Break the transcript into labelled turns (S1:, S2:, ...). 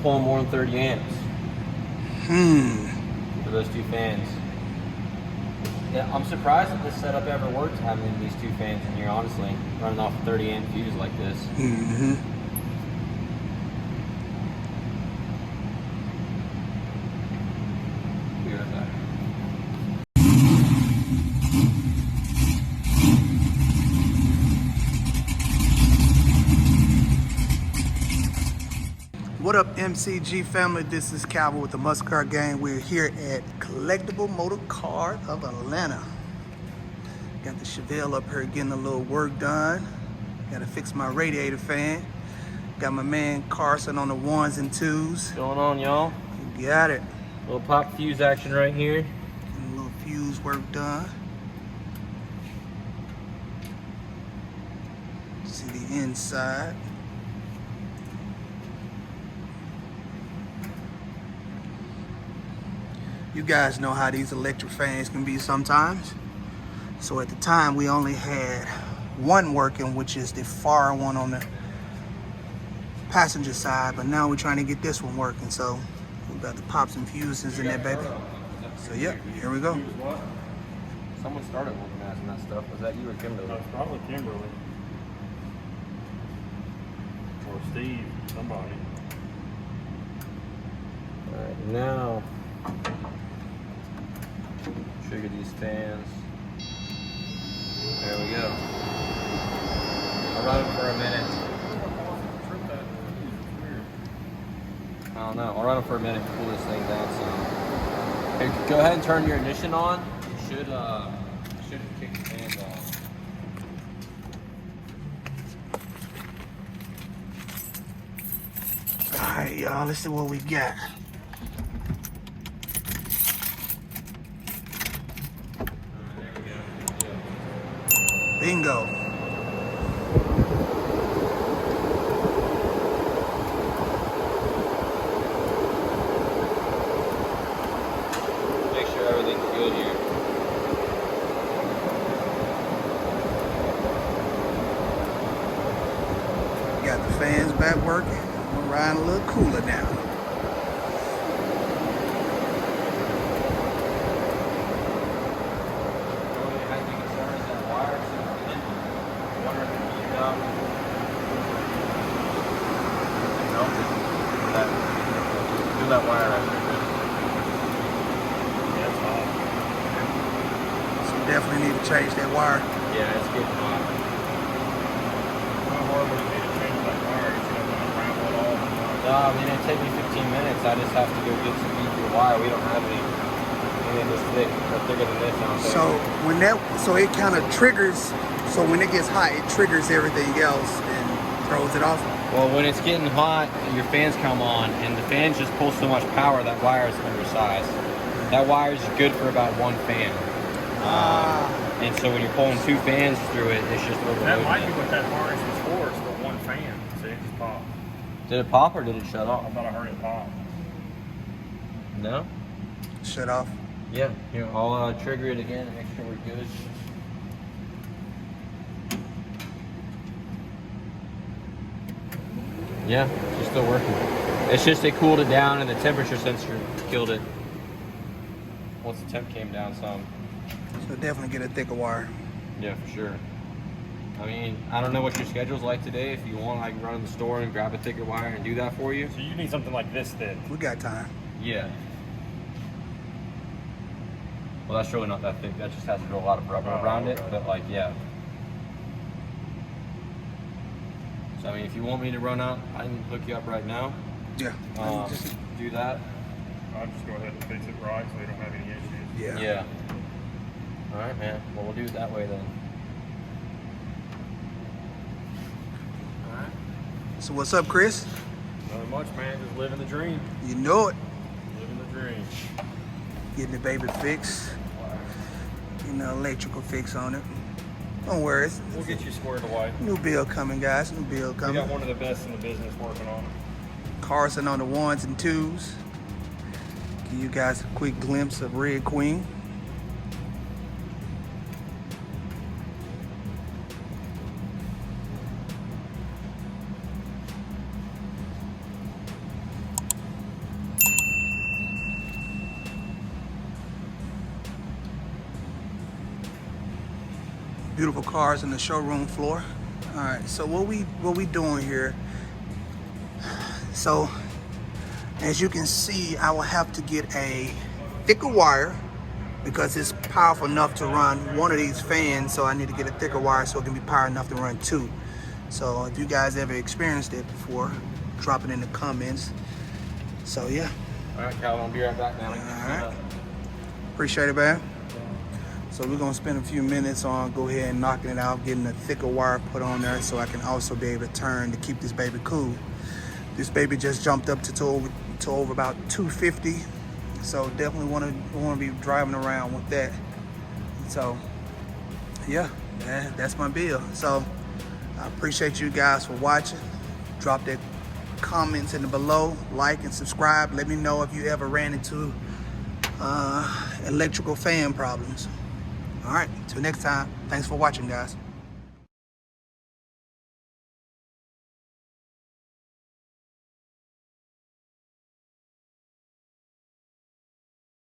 S1: pulling more than 30 amps. For those two fans. Yeah, I'm surprised that this setup ever worked, having these two fans in here, honestly. Running off a 30 amp fuse like this. Be right back.
S2: What up, MCG family? This is Calvin with the MuscleCarGang. We're here at Collectible Motor Car of Atlanta. Got the Chevelle up here getting a little work done. Got to fix my radiator fan. Got my man Carson on the ones and twos.
S1: What's going on, y'all?
S2: Got it.
S1: Little pop fuse action right here.
S2: Getting a little fuse work done. See the inside. You guys know how these electric fans can be sometimes. So at the time we only had one working, which is the far one on the passenger side, but now we're trying to get this one working. So we got the pops and fuses in there, baby. So yep, here we go.
S1: Someone started organizing that stuff. Was that you or Kimberly?
S3: That's probably Kimberly. Or Steve, somebody.
S1: Alright, now trigger these fans. There we go. I'll run them for a minute. I don't know. I'll run them for a minute to cool this thing down some. Hey, go ahead and turn your ignition on. You should kick the fans off.
S2: Alright, y'all, let's see what we got. Bingo.
S1: Make sure everything's good here.
S2: Got the fans back working. We're riding a little cooler now.
S1: That wire right there.
S3: Yeah, it's hot.
S2: So we definitely need to change that wire.
S1: Yeah, it's getting hot.
S3: How hard would it be to change that wire? You should have to unravel it all.
S1: No, I mean, it'd take me 15 minutes. I just have to go get some beefy wire. We don't have anything this thick or thicker than this.
S2: So it kind of triggers. So when it gets hot, it triggers everything else and throws it off.
S1: Well, when it's getting hot, your fans come on, and the fans just pull so much power that wire is undersized. That wire is good for about one fan. And so when you're pulling two fans through it, it's just overloading.
S3: That might be what that harness was for, is for one fan. See, it just popped.
S1: Did it pop or did it shut off?
S3: I thought I heard it pop.
S1: No?
S2: Shut off.
S1: Yeah. Here, I'll trigger it again and make sure we're good. Yeah, it's still working. It's just they cooled it down and the temperature sensor killed it. Once the temp came down some.
S2: So definitely get a thicker wire.
S1: Yeah, for sure. I mean, I don't know what your schedule's like today. If you want, I can run in the store and grab a thicker wire and do that for you.
S3: So you need something like this thick.
S2: We got time.
S1: Yeah. Well, that's really not that thick. That just has to go a lot of rubber around it. But like, yeah. So I mean, if you want me to run out, I can hook you up right now.
S2: Yeah.
S1: Just do that.
S3: I'll just go ahead and fix it right so they don't have any issues.
S2: Yeah.
S1: Yeah. All right, man. Well, we'll do it that way then. All right.
S2: So what's up, Chris?
S3: Nothing much, man. Just living the dream.
S2: You know it.
S3: Living the dream.
S2: Getting the baby fixed. Getting the electrical fix on it. Don't worry.
S3: We'll get you squared away.
S2: New bill coming, guys. New bill
S3: We
S2: coming.
S3: got one of the best in the business working on it.
S2: Carson on the ones and twos. Give you guys a quick glimpse of Red Queen. beautiful cars in the showroom floor. All right, so what we doing here? So as you can see, I will have to get a thicker wire because it's powerful enough to run one of these fans. So I need to get a thicker wire so it can be power enough to run two. So if you guys ever experienced it before, drop it in the comments. So yeah.
S1: All right, Calvin, I'll be right back now.
S2: All right. Appreciate it, man. So we're gonna spend a few minutes on go ahead and knocking it out, getting a thicker wire put on there so I can also be able to turn to keep this baby cool. This baby just jumped up to over about 250. So definitely wanna be driving around with that. So yeah, that's my bill. So I appreciate you guys for watching. Drop that comments in the below, like and subscribe. Let me know if you ever ran into electrical fan problems. All right, till next time. Thanks for watching, guys.